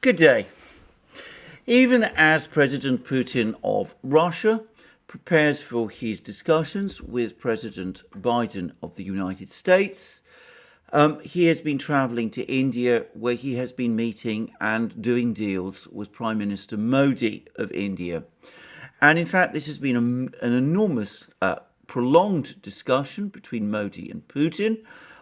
Good day. Even as President Putin of Russia prepares for his discussions with President Biden of the United States, he has been traveling to India, where he has been meeting and doing deals with Prime Minister Modi of India. And in fact, this has been an enormous, prolonged discussion between Modi and Putin,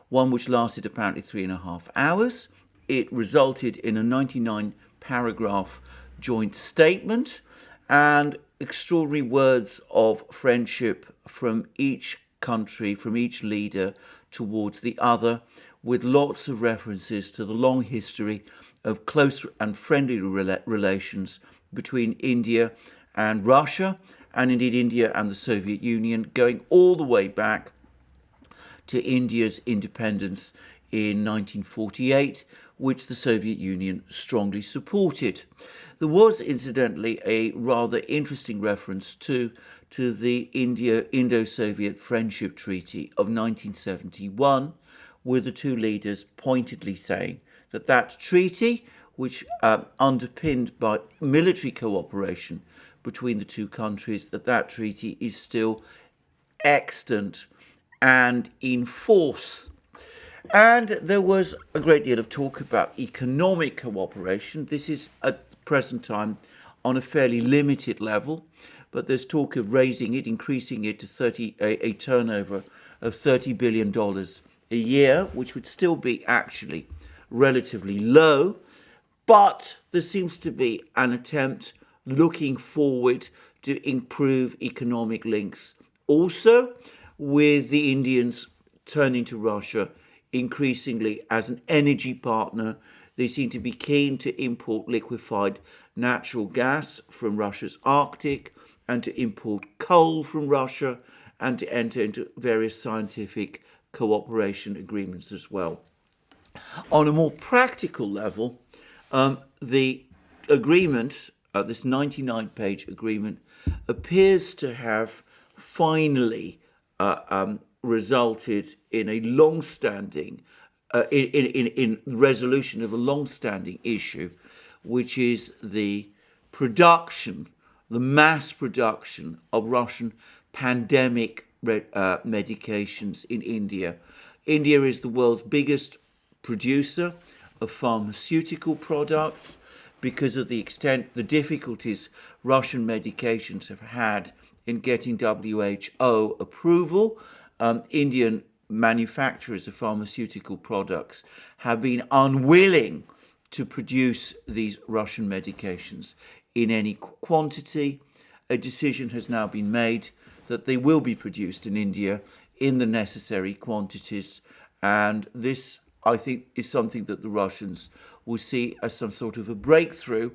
one which lasted apparently 3.5 hours. It resulted in a 99-paragraph joint statement and extraordinary words of friendship from each country, from each leader towards the other, with lots of references to the long history of close and friendly relations between India and Russia, and indeed India and the Soviet Union, going all the way back to India's independence in 1948, which the Soviet Union strongly supported. There was, incidentally, a rather interesting reference to the Indo-Soviet Friendship Treaty of 1971, with the two leaders pointedly saying that that treaty, which underpinned by military cooperation between the two countries, that treaty is still extant and in force. And there was a great deal of talk about economic cooperation. This is at the present time on a fairly limited level, but there's talk of raising it, increasing it to a turnover of $30 billion a year, which would still be actually relatively low. But there seems to be an attempt looking forward to improve economic links also, with the Indians turning to Russia increasingly as an energy partner. They seem to be keen to import liquefied natural gas from Russia's Arctic and to import coal from Russia and to enter into various scientific cooperation agreements as well. On a more practical level, the agreement, this 99-page agreement, appears to have finally resulted in a long-standing, in resolution of a long-standing issue, which is the mass production of Russian pandemic medications in India. India is the world's biggest producer of pharmaceutical products because of the difficulties Russian medications have had in getting WHO approval. Indian manufacturers of pharmaceutical products have been unwilling to produce these Russian medications in any quantity. A decision has now been made that they will be produced in India in the necessary quantities, and this, I think, is something that the Russians will see as some sort of a breakthrough,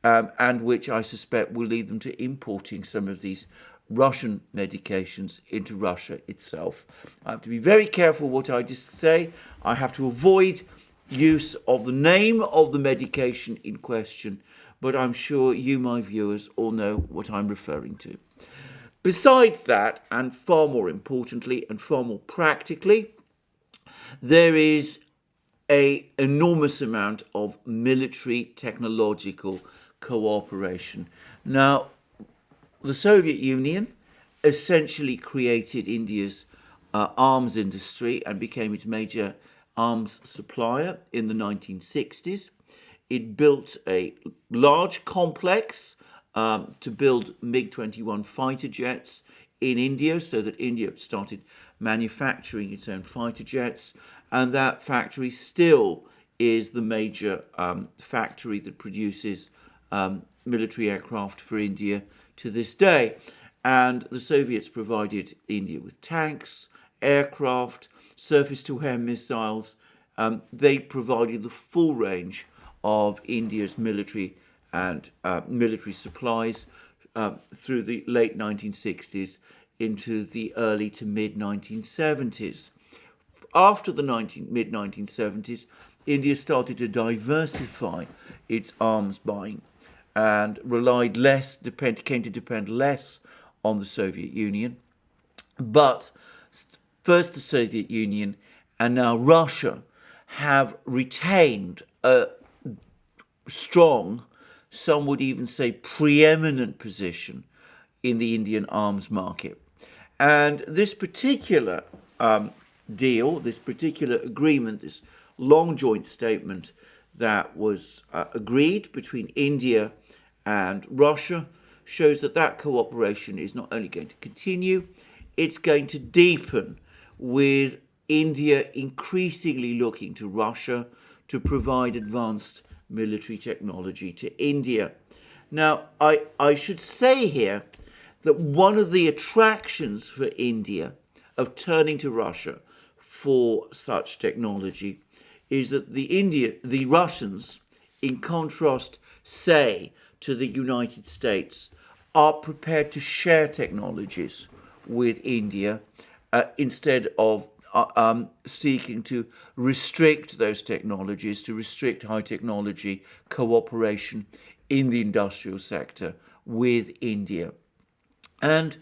and which I suspect will lead them to importing some of these Russian medications into Russia itself. I have to be very careful what I just say. I have to avoid use of the name of the medication in question, but I'm sure you, my viewers, all know what I'm referring to. Besides that, and far more importantly and far more practically, there is an enormous amount of military technological cooperation. Now, the Soviet Union essentially created India's arms industry and became its major arms supplier in the 1960s. It built a large complex to build MiG-21 fighter jets in India, so that India started manufacturing its own fighter jets, and that factory still is the major factory that produces military aircraft for India to this day. And the Soviets provided India with tanks, aircraft, surface-to-air missiles. They provided the full range of India's military and military supplies through the late 1960s into the early to mid-1970s. After the mid-1970s, India started to diversify its arms buying and came to depend less on the Soviet Union. But first the Soviet Union and now Russia have retained a strong, some would even say preeminent position in the Indian arms market. And this particular deal, this particular agreement, this long joint statement that was agreed between India and Russia shows that that cooperation is not only going to continue, it's going to deepen, with India increasingly looking to Russia to provide advanced military technology to India. Now, I should say here that one of the attractions for India of turning to Russia for such technology is that the Russians, in contrast, say, to the United States, are prepared to share technologies with India instead of seeking to restrict those technologies, to restrict high technology cooperation in the industrial sector with India. And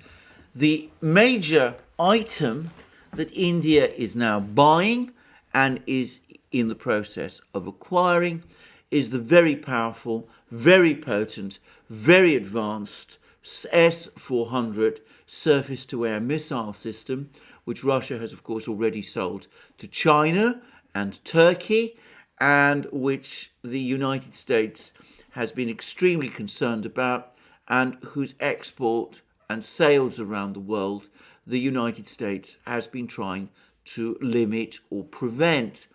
the major item that India is now buying and is in the process of acquiring is the very powerful, very potent, very advanced S-400 surface-to-air missile system, which Russia has, of course, already sold to China and Turkey, and which the United States has been extremely concerned about, and whose export and sales around the world the United States has been trying to limit or prevent.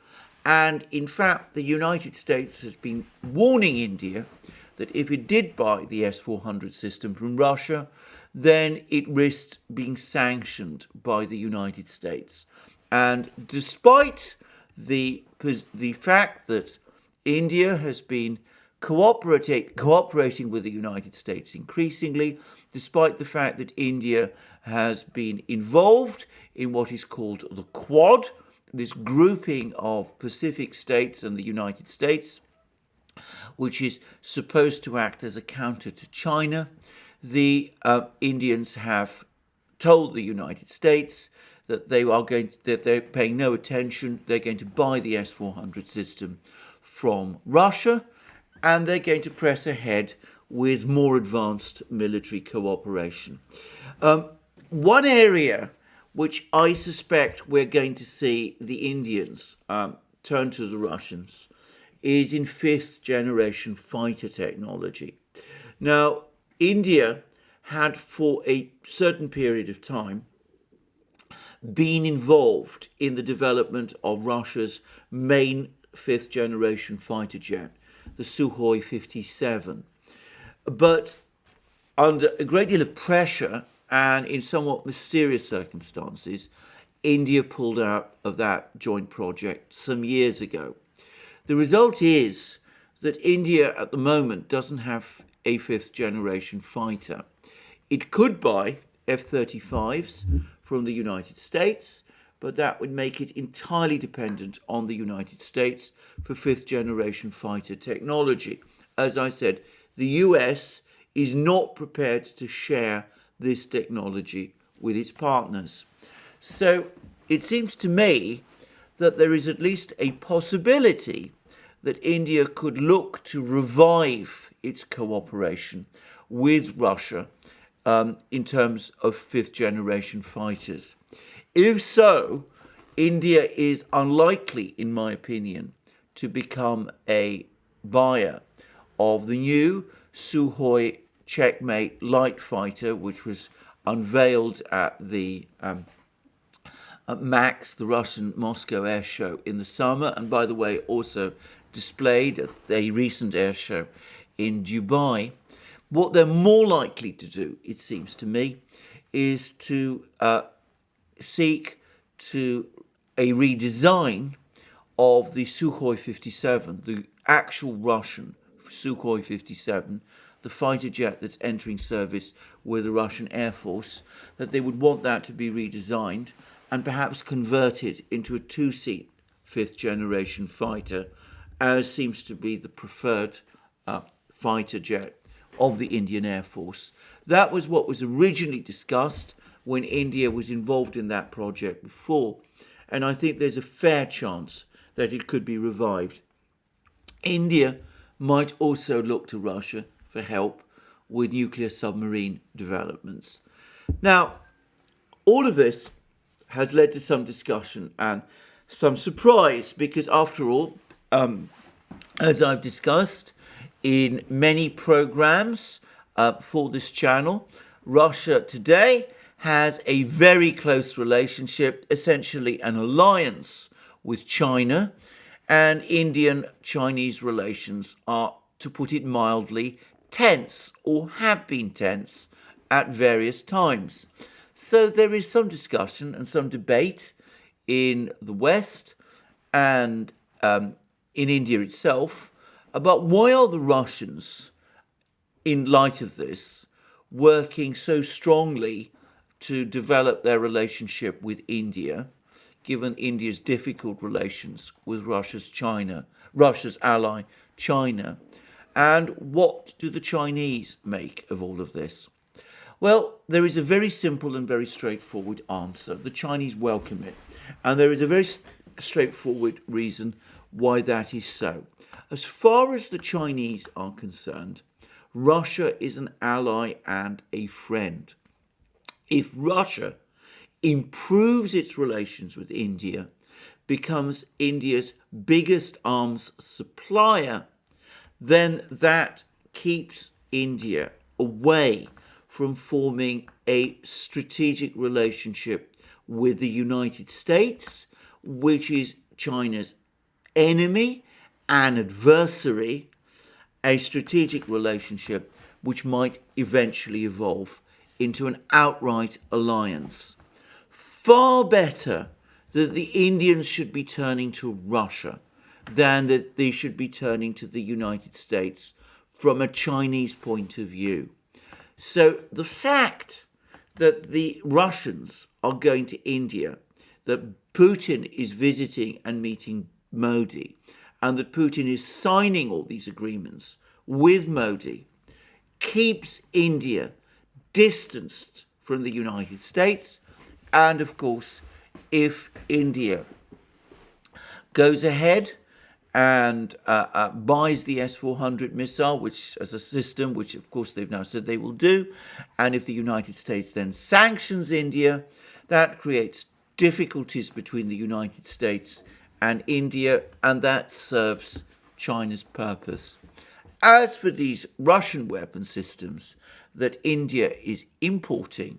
And in fact, the United States has been warning India that if it did buy the S-400 system from Russia, then it risked being sanctioned by the United States. And despite the fact that India has been cooperating with the United States increasingly, despite the fact that India has been involved in what is called the Quad, this grouping of Pacific states and the United States, which is supposed to act as a counter to China, the Indians have told the United States that they're paying no attention. They're going to buy the S-400 system from Russia, and they're going to press ahead with more advanced military cooperation. One area which I suspect we're going to see the Indians turn to the Russians is in fifth-generation fighter technology. Now, India had for a certain period of time been involved in the development of Russia's main fifth-generation fighter jet, the Sukhoi 57. But under a great deal of pressure and in somewhat mysterious circumstances, India pulled out of that joint project some years ago. The result is that India at the moment doesn't have a fifth-generation fighter. It could buy F-35s from the United States, but that would make it entirely dependent on the United States for fifth-generation fighter technology. As I said, the US is not prepared to share this technology with its partners. So it seems to me that there is at least a possibility that India could look to revive its cooperation with Russia in terms of fifth-generation fighters. If so, India is unlikely, in my opinion, to become a buyer of the new Sukhoi Checkmate light fighter, which was unveiled at the MAX, the Russian Moscow Air Show, in the summer, and by the way, also displayed at a recent air show in Dubai. What they're more likely to do, it seems to me, is to seek to a redesign of the Sukhoi 57, the actual Russian Sukhoi 57, the fighter jet that's entering service with the Russian Air Force, that they would want that to be redesigned and perhaps converted into a two-seat fifth-generation fighter, as seems to be the preferred fighter jet of the Indian Air Force. That was what was originally discussed when India was involved in that project before, and I think there's a fair chance that it could be revived. India might also look to Russia for help with nuclear submarine developments. Now, all of this has led to some discussion and some surprise because, after all, as I've discussed in many programs for this channel, Russia today has a very close relationship, essentially an alliance with China, and Indian-Chinese relations are, to put it mildly, tense or have been tense at various times. So there is some discussion and some debate in the West and in India itself about why are the Russians, in light of this, working so strongly to develop their relationship with India, given India's difficult relations with Russia's ally, China. And what do the Chinese make of all of this? Well, there is a very simple and very straightforward answer. The Chinese welcome it. And there is a very straightforward reason why that is so. As far as the Chinese are concerned, Russia is an ally and a friend. If Russia improves its relations with India, becomes India's biggest arms supplier, then that keeps India away from forming a strategic relationship with the United States, which is China's enemy and adversary, a strategic relationship which might eventually evolve into an outright alliance. Far better that the Indians should be turning to Russia than that they should be turning to the United States from a Chinese point of view. So the fact that the Russians are going to India, that Putin is visiting and meeting Modi, and that Putin is signing all these agreements with Modi, keeps India distanced from the United States. And of course, if India goes ahead and buys the S-400 missile, which as a system, which of course they've now said they will do, and if the United States then sanctions India, that creates difficulties between the United States and India, and that serves China's purpose. As for these Russian weapon systems that India is importing,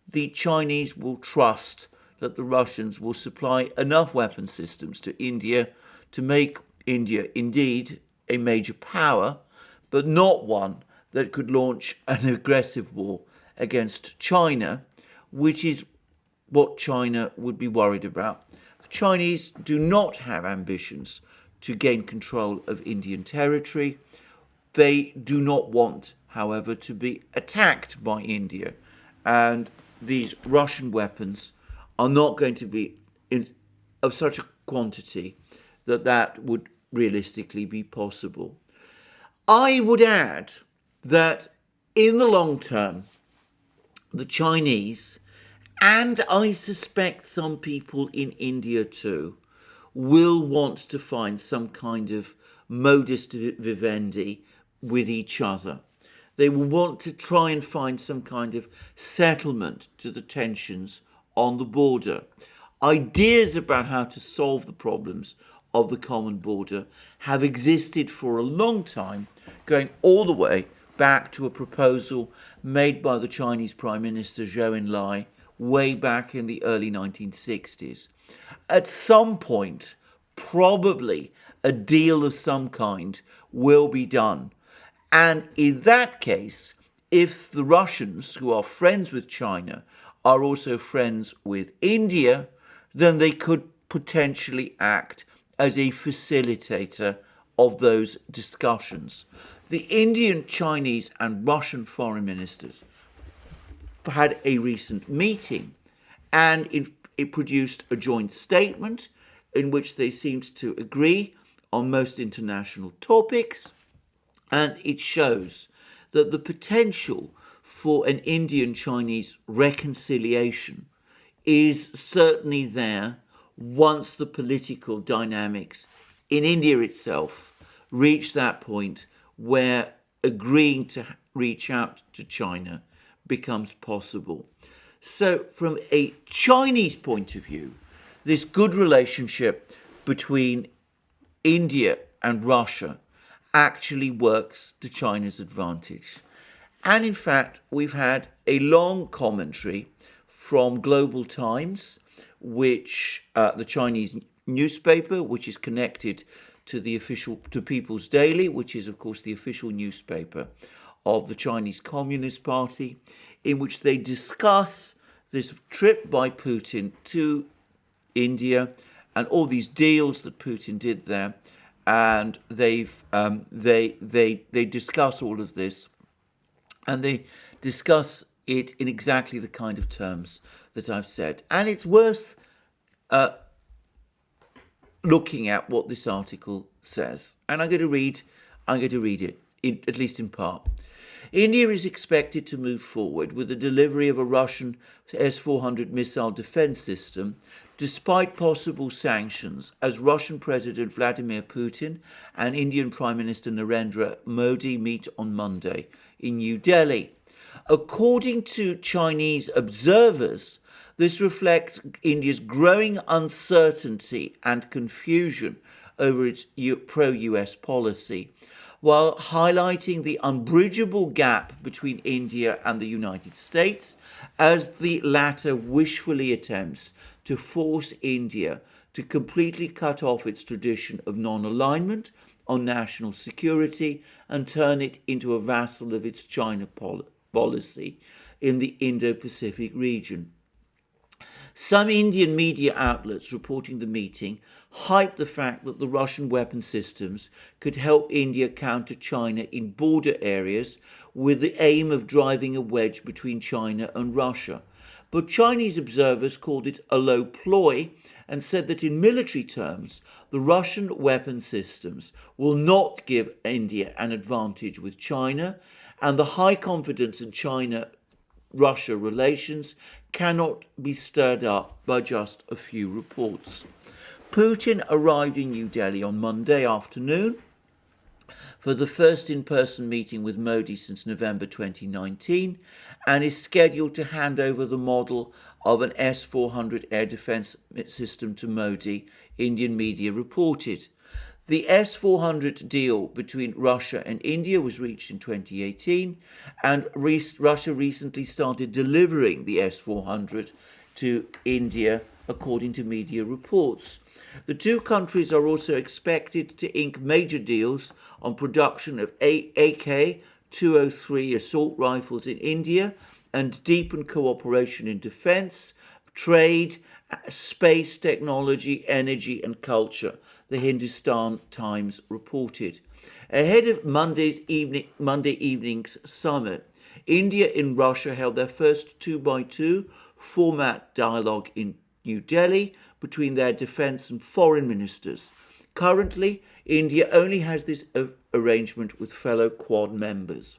the Chinese will trust that the Russians will supply enough weapon systems to India to make India indeed a major power, but not one that could launch an aggressive war against China, which is what China would be worried about. The Chinese do not have ambitions to gain control of Indian territory. They do not want, however, to be attacked by India. And these Russian weapons are not going to be of such a quantity that that would realistically be possible. I would add that in the long term, the Chinese, and I suspect some people in India too, will want to find some kind of modus vivendi with each other. They will want to try and find some kind of settlement to the tensions on the border. Ideas about how to solve the problems of the common border have existed for a long time, going all the way back to a proposal made by the Chinese Prime Minister Zhou Enlai way back in the early 1960s. At some point, probably a deal of some kind will be done. And in that case, if the Russians, who are friends with China, are also friends with India, then they could potentially act as a facilitator of those discussions. The Indian, Chinese, and Russian foreign ministers had a recent meeting, and it produced a joint statement in which they seemed to agree on most international topics, and it shows that the potential for an Indian-Chinese reconciliation is certainly there once the political dynamics in India itself reach that point where agreeing to reach out to China becomes possible. So from a Chinese point of view, this good relationship between India and Russia actually works to China's advantage. And in fact, we've had a long commentary from Global Times, which the Chinese newspaper, which is connected to People's Daily, which is of course the official newspaper of the Chinese Communist Party, in which they discuss this trip by Putin to India and all these deals that Putin did there, and they discuss all of this, and they discuss it in exactly the kind of terms that I've said. And it's worth looking at what this article says. And I'm going to read it, at least in part. India is expected to move forward with the delivery of a Russian S-400 missile defense system, despite possible sanctions, as Russian President Vladimir Putin and Indian Prime Minister Narendra Modi meet on Monday in New Delhi. According to Chinese observers, this reflects India's growing uncertainty and confusion over its pro-US policy, while highlighting the unbridgeable gap between India and the United States, as the latter wishfully attempts to force India to completely cut off its tradition of non-alignment on national security and turn it into a vassal of its China policy in the Indo-Pacific region. Some Indian media outlets reporting the meeting hyped the fact that the Russian weapon systems could help India counter China in border areas, with the aim of driving a wedge between China and Russia. But Chinese observers called it a low ploy and said that in military terms, the Russian weapon systems will not give India an advantage with China, and the high confidence in China-Russia relations cannot be stirred up by just a few reports. Putin arrived in New Delhi on Monday afternoon for the first in-person meeting with Modi since November 2019, and is scheduled to hand over the model of an S-400 air defense system to Modi, Indian media reported. The S-400 deal between Russia and India was reached in 2018, and Russia recently started delivering the S-400 to India, according to media reports. The two countries are also expected to ink major deals on production of AK-203 assault rifles in India and deepen cooperation in defense, trade, space technology, energy and culture, the Hindustan Times reported. Ahead of Monday evening's summit, India and Russia held their first 2x2 format dialogue in New Delhi between their defense and foreign ministers. Currently, India only has this arrangement with fellow Quad members.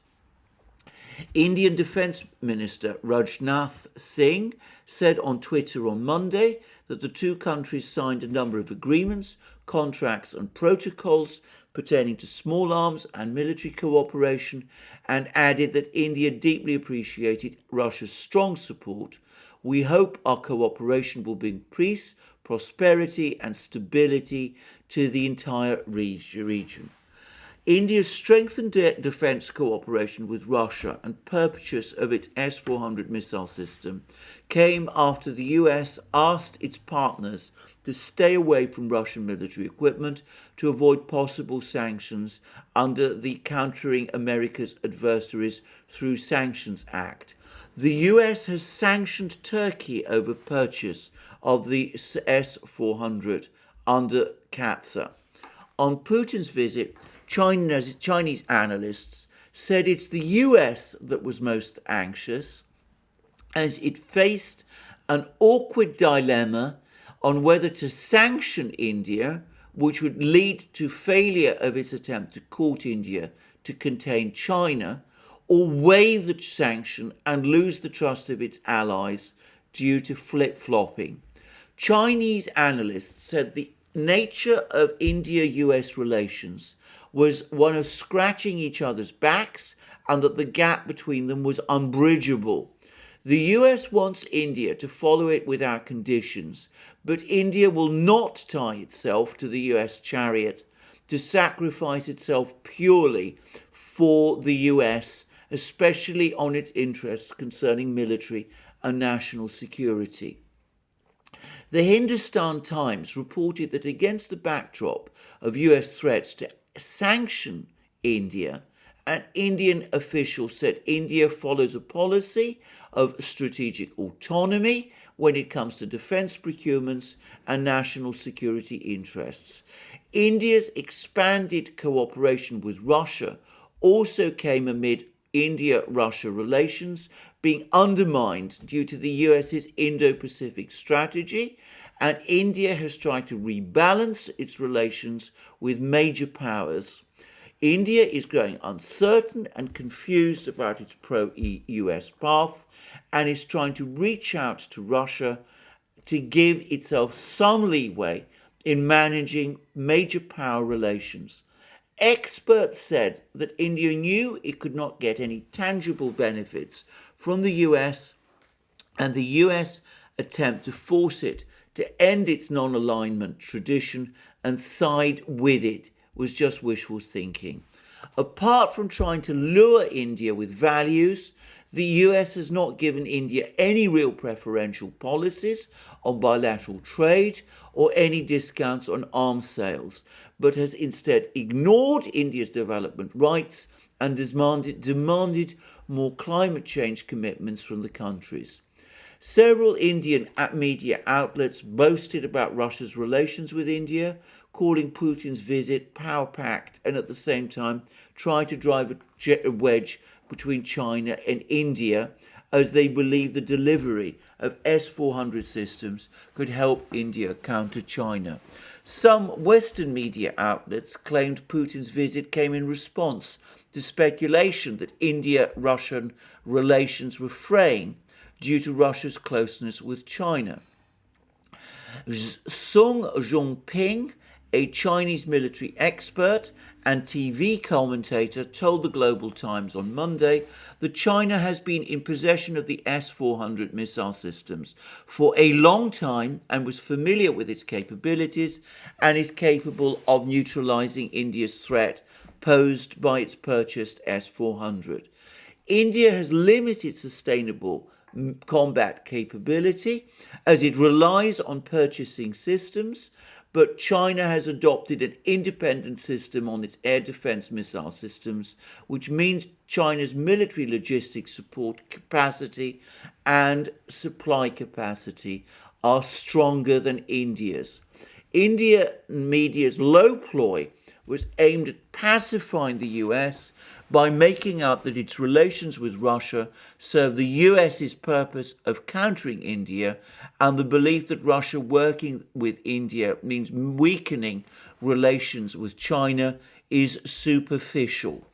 Indian Defence Minister Rajnath Singh said on Twitter on Monday that the two countries signed a number of agreements, contracts and protocols pertaining to small arms and military cooperation, and added that India deeply appreciated Russia's strong support. We hope our cooperation will bring peace, prosperity and stability to the entire region. India's strengthened defence cooperation with Russia and purchase of its S-400 missile system came after the US asked its partners to stay away from Russian military equipment to avoid possible sanctions under the Countering America's Adversaries Through Sanctions Act. The US has sanctioned Turkey over purchase of the S-400 under CAATSA. On Putin's visit, Chinese analysts said it's the US that was most anxious, as it faced an awkward dilemma on whether to sanction India, which would lead to failure of its attempt to court India to contain China, or waive the sanction and lose the trust of its allies due to flip-flopping. Chinese analysts said the nature of India-US relations was one of scratching each other's backs and that the gap between them was unbridgeable. The US wants India to follow it without conditions, but India will not tie itself to the US chariot to sacrifice itself purely for the US, especially on its interests concerning military and national security. The Hindustan Times reported that against the backdrop of US threats to sanction India, an Indian official said India follows a policy of strategic autonomy when it comes to defense procurements and national security interests. India's expanded cooperation with Russia also came amid India-Russia relations being undermined due to the US's Indo-Pacific strategy, and India has tried to rebalance its relations with major powers. India is growing uncertain and confused about its pro-US path and is trying to reach out to Russia to give itself some leeway in managing major power relations. Experts said that India knew it could not get any tangible benefits from the US, and the US attempt to force it to end its non-alignment tradition and side with it was just wishful thinking. Apart from trying to lure India with values, the US has not given India any real preferential policies on bilateral trade or any discounts on arms sales, but has instead ignored India's development rights and demanded more climate change commitments from the countries. Several Indian media outlets boasted about Russia's relations with India, calling Putin's visit power-packed, and at the same time try to drive a wedge between China and India, as they believe the delivery of S-400 systems could help India counter China. Some Western media outlets claimed Putin's visit came in response to speculation that India-Russian relations were fraying due to Russia's closeness with China. Sung Zhongping, a Chinese military expert and TV commentator, told the Global Times on Monday that China has been in possession of the S-400 missile systems for a long time and was familiar with its capabilities and is capable of neutralizing India's threat posed by its purchased S-400. India has limited sustainable combat capability as it relies on purchasing systems, but China has adopted an independent system on its air defense missile systems, which means China's military logistics support capacity and supply capacity are stronger than India's. India media's low ploy was aimed at pacifying the US by making out that its relations with Russia serve the US's purpose of countering India, and the belief that Russia working with India means weakening relations with China is superficial.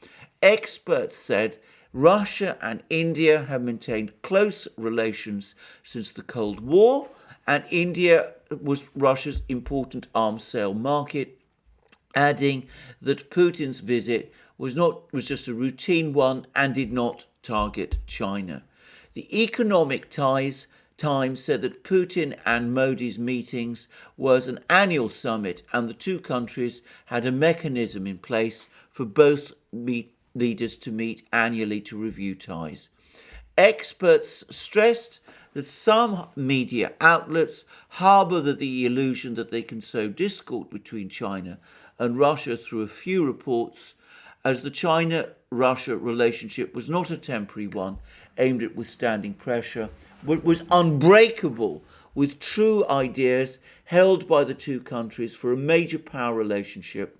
Experts said Russia and India have maintained close relations since the Cold War, and India was Russia's important arms sale market, adding that Putin's visit was just a routine one and did not target China. The Economic Times said that Putin and Modi's meetings was an annual summit, and the two countries had a mechanism in place for both leaders to meet annually to review ties. Experts stressed that some media outlets harbour the illusion that they can sow discord between China and Russia through a few reports, as the China-Russia relationship was not a temporary one aimed at withstanding pressure, but was unbreakable with true ideas held by the two countries for a major power relationship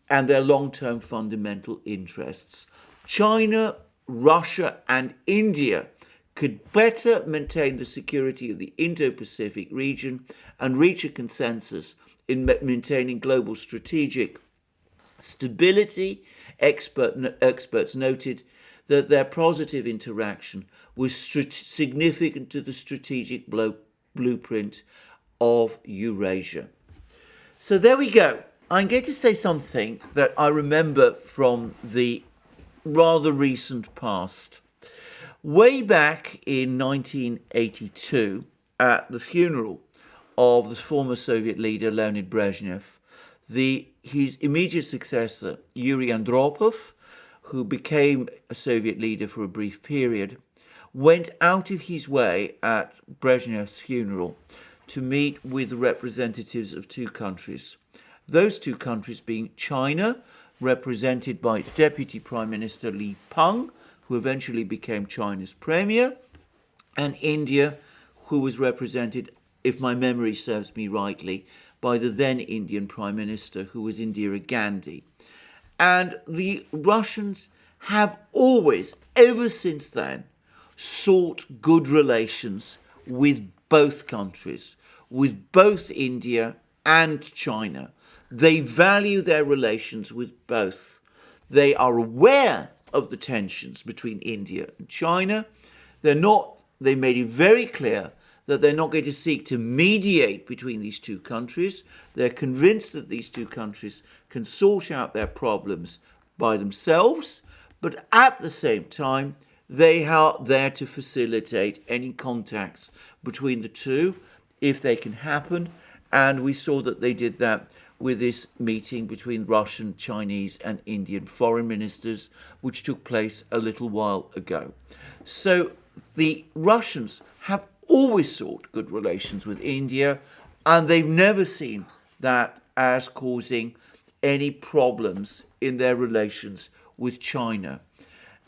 and their long-term fundamental interests. China, Russia and India could better maintain the security of the Indo-Pacific region and reach a consensus in maintaining global strategic stability. Experts noted that their positive interaction was significant to the strategic blueprint of Eurasia. So there we go. I'm going to say something that I remember from the rather recent past. Way back in 1982, at the funeral of the former Soviet leader Leonid Brezhnev, his immediate successor, Yuri Andropov, who became a Soviet leader for a brief period, went out of his way at Brezhnev's funeral to meet with representatives of two countries. Those two countries being China, represented by its Deputy Prime Minister Li Peng, who eventually became China's premier, and India, who was represented, if my memory serves me rightly, by the then Indian Prime Minister, who was Indira Gandhi. And the Russians have always, ever since then, sought good relations with both countries, with both India and China. They value their relations with both. They are aware of the tensions between India and China. They made it very clear that they're not going to seek to mediate between these two countries. They're convinced that these two countries can sort out their problems by themselves, but at the same time, they are there to facilitate any contacts between the two, if they can happen. And we saw that they did that with this meeting between Russian, Chinese, and Indian foreign ministers, which took place a little while ago. So the Russians have always sought good relations with India, and they've never seen that as causing any problems in their relations with China.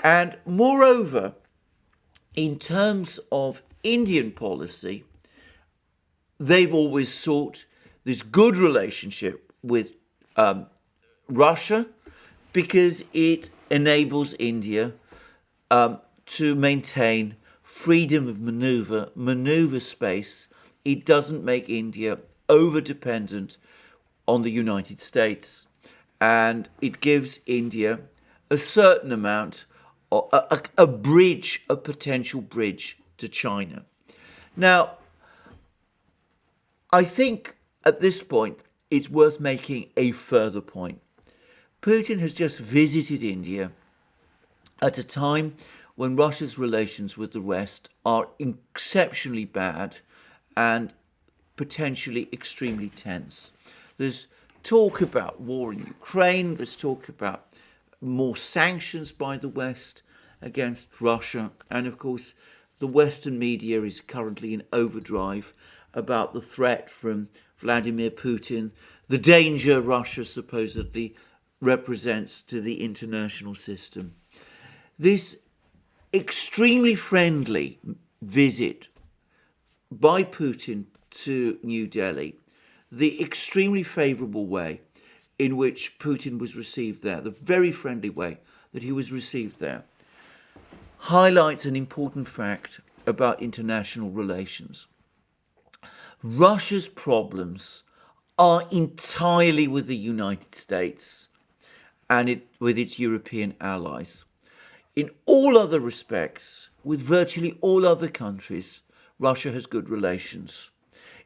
And moreover, in terms of Indian policy, they've always sought this good relationship with Russia because it enables India to maintain freedom of maneuver space. It doesn't make India over-dependent on the United States, and it gives India a certain amount, a bridge, a potential bridge to China. Now, I think at this point it's worth making a further point. Putin has just visited India at a time when Russia's relations with the West are exceptionally bad and potentially extremely tense. There's talk about war in Ukraine, there's talk about more sanctions by the West against Russia, and of course the Western media is currently in overdrive about the threat from Vladimir Putin, the danger Russia supposedly represents to the international system. This extremely friendly visit by Putin to New Delhi, the extremely favourable way in which Putin was received there, the very friendly way that he was received there, highlights an important fact about international relations. Russia's problems are entirely with the United States and with its European allies. In all other respects, with virtually all other countries, Russia has good relations.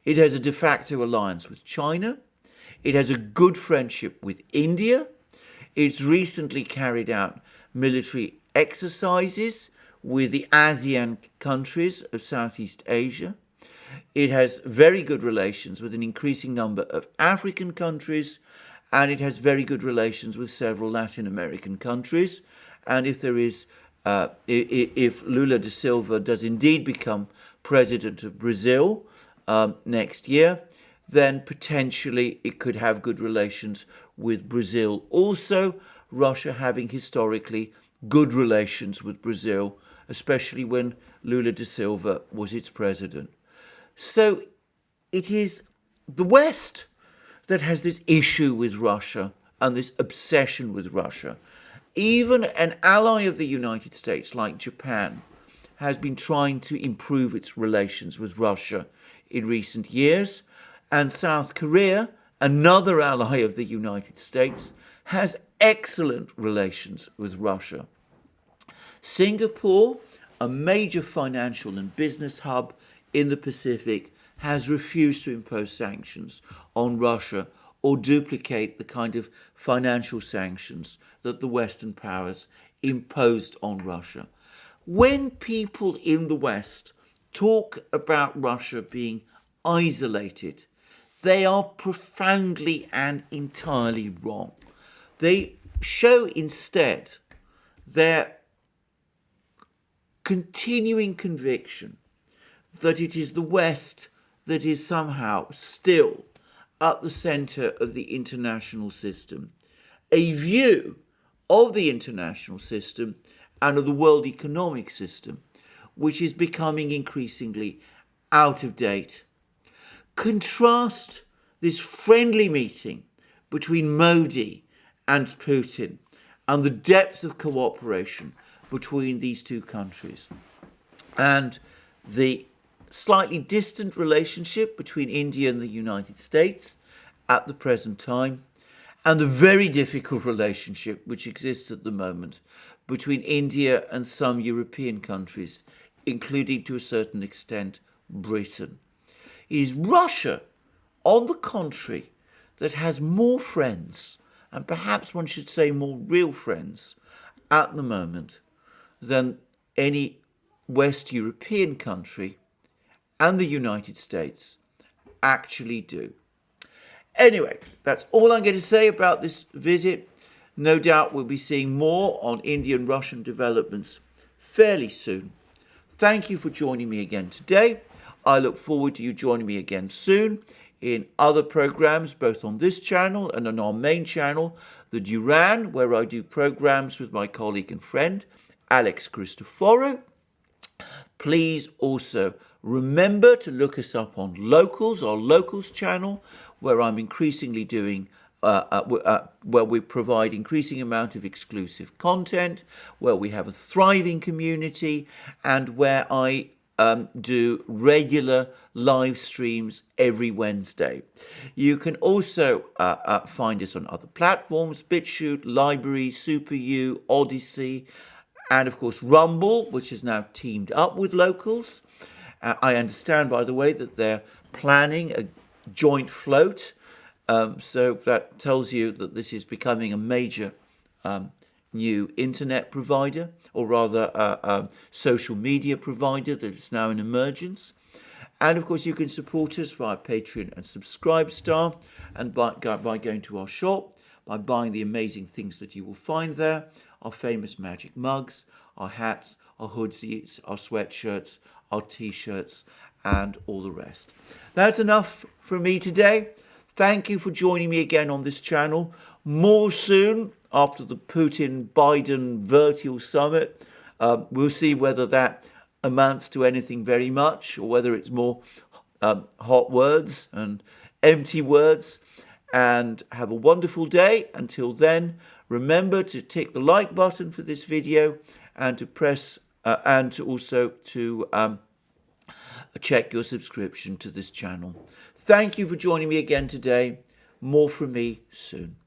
It has a de facto alliance with China. It has a good friendship with India. It's recently carried out military exercises with the ASEAN countries of Southeast Asia. It has very good relations with an increasing number of African countries, and it has very good relations with several Latin American countries. And if Lula da Silva does indeed become president of Brazil next year, then potentially it could have good relations with Brazil also, Russia having historically good relations with Brazil, especially when Lula da Silva was its president. So it is the West that has this issue with Russia and this obsession with Russia. Even an ally of the United States like Japan has been trying to improve its relations with Russia in recent years, and South Korea, another ally of the United States, has excellent relations with Russia. Singapore, a major financial and business hub in the Pacific, has refused to impose sanctions on Russia or duplicate the kind of financial sanctions that the Western powers imposed on Russia. When people in the West talk about Russia being isolated, they are profoundly and entirely wrong. They show instead their continuing conviction that it is the West that is somehow still at the centre of the international system, a view of the international system and of the world economic system which is becoming increasingly out of date. Contrast this friendly meeting between Modi and Putin and the depth of cooperation between these two countries and the slightly distant relationship between India and the United States at the present time, and the very difficult relationship which exists at the moment between India and some European countries, including to a certain extent Britain. It is Russia, on the contrary, that has more friends, and perhaps one should say more real friends, at the moment than any West European country and the United States actually do. Anyway, that's all I'm going to say about this visit. No doubt we'll be seeing more on Indian-Russian developments fairly soon. Thank you for joining me again today. I look forward to you joining me again soon in other programs, both on this channel and on our main channel, the Duran, where I do programs with my colleague and friend, Alex Christoforou. Please also remember to look us up on Locals, our Locals channel, where I'm increasingly doing, where we provide increasing amount of exclusive content, where we have a thriving community, and where I do regular live streams every Wednesday. You can also find us on other platforms, BitChute, Library, SuperU, ODYSEE, and of course Rumble, which is now teamed up with Locals. I understand, by the way, that they're planning a joint float, so that tells you that this is becoming a major new internet provider, or rather social media provider that is now in emergence. And of course you can support us via Patreon and Subscribestar, and by going to our shop, by buying the amazing things that you will find there, our famous magic mugs, our hats, our hoodies, our sweatshirts, our t-shirts, and all the rest. That's enough from me today. Thank you for joining me again on this channel. More soon after the Putin-Biden virtual summit. We'll see whether that amounts to anything very much, or whether it's more hot words and empty words. And have a wonderful day. Until then, remember to tick the like button for this video, and to press and to also to check your subscription to this channel. Thank you for joining me again today. More from me soon.